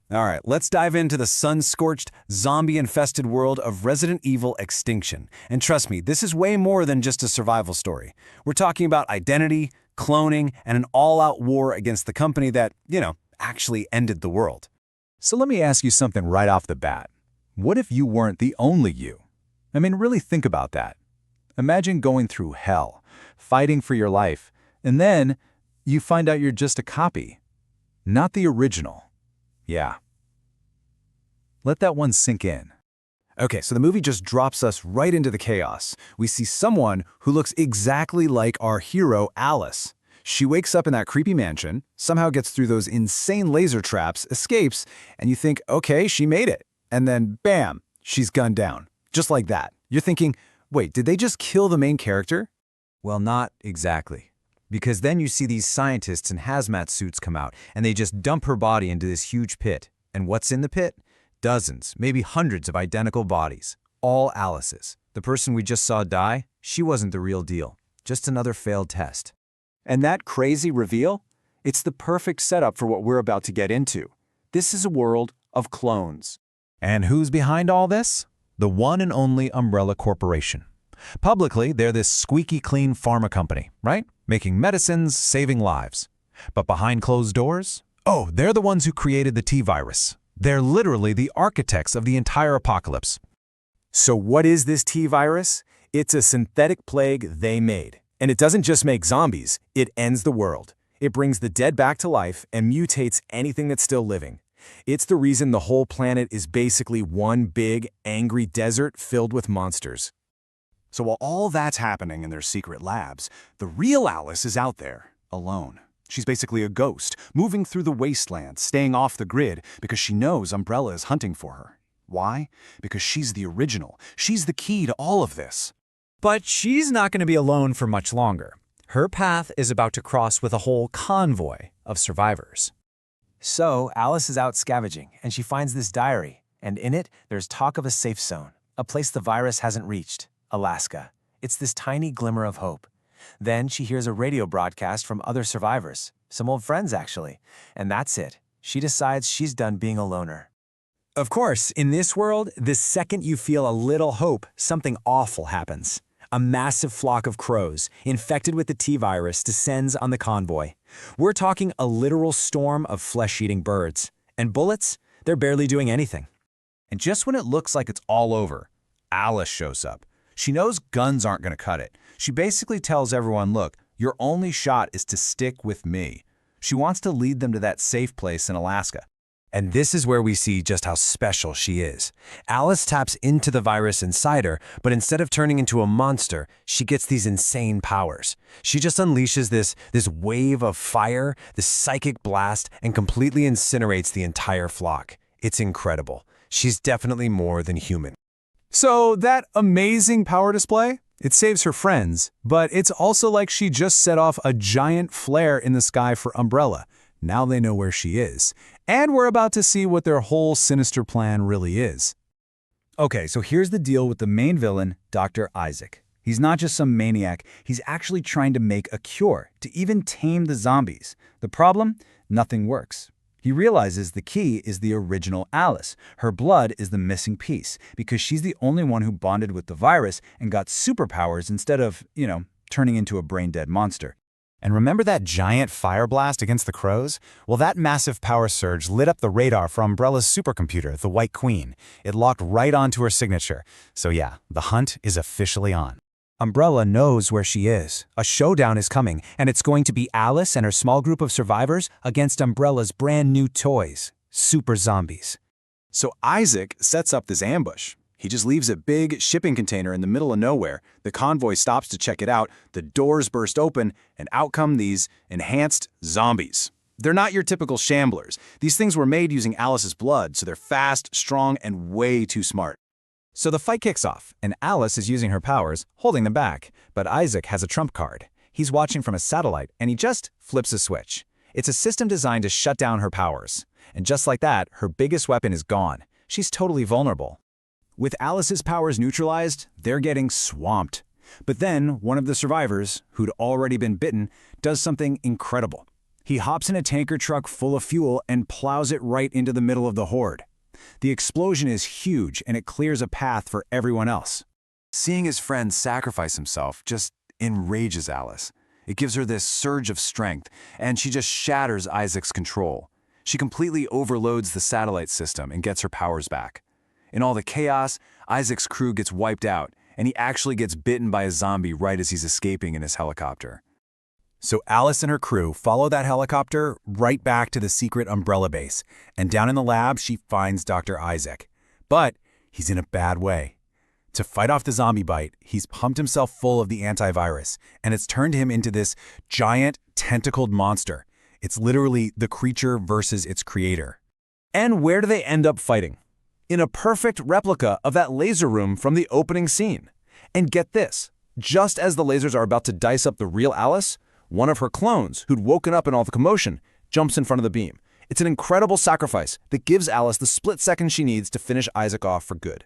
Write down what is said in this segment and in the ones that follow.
All right, let's dive into the sun-scorched, zombie-infested world of Resident Evil Extinction. And trust me, this is way more than just a survival story. We're talking about identity, cloning, and an all-out war against the company that, actually ended the world. So let me ask you something right off the bat. What if you weren't the only you? I mean, really think about that. Imagine going through hell, fighting for your life, and then you find out you're just a copy, not the original. Yeah. Let that one sink in. Okay, so the movie just drops us right into the chaos. We see someone who looks exactly like our hero, Alice. She wakes up in that creepy mansion, somehow gets through those insane laser traps, escapes, and you think, okay, she made it. And then, bam, she's gunned down. Just like that. You're thinking, wait, did they just kill the main character? Well, not exactly. Because then you see these scientists in hazmat suits come out, and they just dump her body into this huge pit. And what's in the pit? Dozens, maybe hundreds of identical bodies. All Alice's. The person we just saw die, she wasn't the real deal. Just another failed test. And that crazy reveal? It's the perfect setup for what we're about to get into. This is a world of clones. And who's behind all this? The one and only Umbrella Corporation. Publicly, they're this squeaky clean pharma company, right? Making medicines, saving lives. But behind closed doors? Oh, they're the ones who created the T-virus. They're literally the architects of the entire apocalypse. So what is this T-virus? It's a synthetic plague they made. And it doesn't just make zombies, it ends the world. It brings the dead back to life and mutates anything that's still living. It's the reason the whole planet is basically one big, angry desert filled with monsters. So while all that's happening in their secret labs, the real Alice is out there, alone. She's basically a ghost, moving through the wasteland, staying off the grid because she knows Umbrella is hunting for her. Why? Because she's the original. She's the key to all of this. But she's not going to be alone for much longer. Her path is about to cross with a whole convoy of survivors. So Alice is out scavenging, and she finds this diary, and in it, there's talk of a safe zone, a place the virus hasn't reached, Alaska. It's this tiny glimmer of hope. Then she hears a radio broadcast from other survivors, some old friends actually, and that's it. She decides she's done being a loner. Of course, in this world, the second you feel a little hope, something awful happens. A massive flock of crows, infected with the T-virus, descends on the convoy. We're talking a literal storm of flesh-eating birds. And bullets? They're barely doing anything. And just when it looks like it's all over, Alice shows up. She knows guns aren't going to cut it. She basically tells everyone, look, your only shot is to stick with me. She wants to lead them to that safe place in Alaska. And this is where we see just how special she is. Alice taps into the virus inside her, but instead of turning into a monster, she gets these insane powers. She just unleashes this wave of fire, this psychic blast, and completely incinerates the entire flock. It's incredible. She's definitely more than human. So that amazing power display? It saves her friends, but it's also like she just set off a giant flare in the sky for Umbrella. Now they know where she is. And we're about to see what their whole sinister plan really is. Okay, so here's the deal with the main villain, Dr. Isaac. He's not just some maniac, he's actually trying to make a cure, to even tame the zombies. The problem? Nothing works. He realizes the key is the original Alice. Her blood is the missing piece, because she's the only one who bonded with the virus and got superpowers instead of, turning into a brain-dead monster. And remember that giant fire blast against the crows? Well, that massive power surge lit up the radar for Umbrella's supercomputer, the White Queen. It locked right onto her signature. So yeah, the hunt is officially on. Umbrella knows where she is. A showdown is coming, and it's going to be Alice and her small group of survivors against Umbrella's brand new toys, super zombies. So Isaac sets up this ambush. He just leaves a big shipping container in the middle of nowhere. The convoy stops to check it out, the doors burst open, and out come these enhanced zombies. They're not your typical shamblers. These things were made using Alice's blood, so they're fast, strong, and way too smart. So the fight kicks off, and Alice is using her powers, holding them back. But Isaac has a trump card. He's watching from a satellite, and he just flips a switch. It's a system designed to shut down her powers. And just like that, her biggest weapon is gone. She's totally vulnerable. With Alice's powers neutralized, they're getting swamped. But then, one of the survivors, who'd already been bitten, does something incredible. He hops in a tanker truck full of fuel and plows it right into the middle of the horde. The explosion is huge, and it clears a path for everyone else. Seeing his friend sacrifice himself just enrages Alice. It gives her this surge of strength, and she just shatters Isaac's control. She completely overloads the satellite system and gets her powers back. In all the chaos, Isaac's crew gets wiped out, and he actually gets bitten by a zombie right as he's escaping in his helicopter. So Alice and her crew follow that helicopter right back to the secret Umbrella base, and down in the lab she finds Dr. Isaac. But he's in a bad way. To fight off the zombie bite, he's pumped himself full of the antivirus, and it's turned him into this giant, tentacled monster. It's literally the creature versus its creator. And where do they end up fighting? In a perfect replica of that laser room from the opening scene. And get this, just as the lasers are about to dice up the real Alice, one of her clones, who'd woken up in all the commotion, jumps in front of the beam. It's an incredible sacrifice that gives Alice the split second she needs to finish Isaac off for good.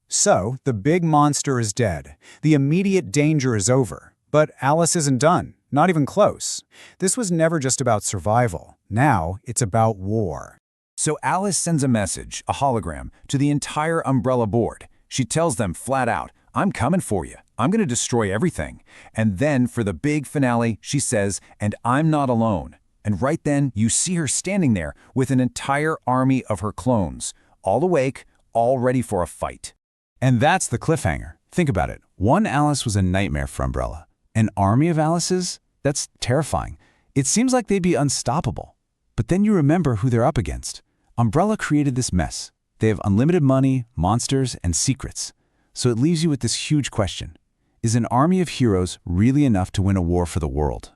So, the big monster is dead. The immediate danger is over. But Alice isn't done. Not even close. This was never just about survival. Now, it's about war. So Alice sends a message, a hologram, to the entire Umbrella board. She tells them flat out, "I'm coming for you. I'm going to destroy everything." And then for the big finale, she says, "And I'm not alone." And right then, you see her standing there with an entire army of her clones, all awake, all ready for a fight. And that's the cliffhanger. Think about it. One Alice was a nightmare for Umbrella. An army of Alices? That's terrifying. It seems like they'd be unstoppable. But then you remember who they're up against. Umbrella created this mess. They have unlimited money, monsters, and secrets. So it leaves you with this huge question. Is an army of heroes really enough to win a war for the world?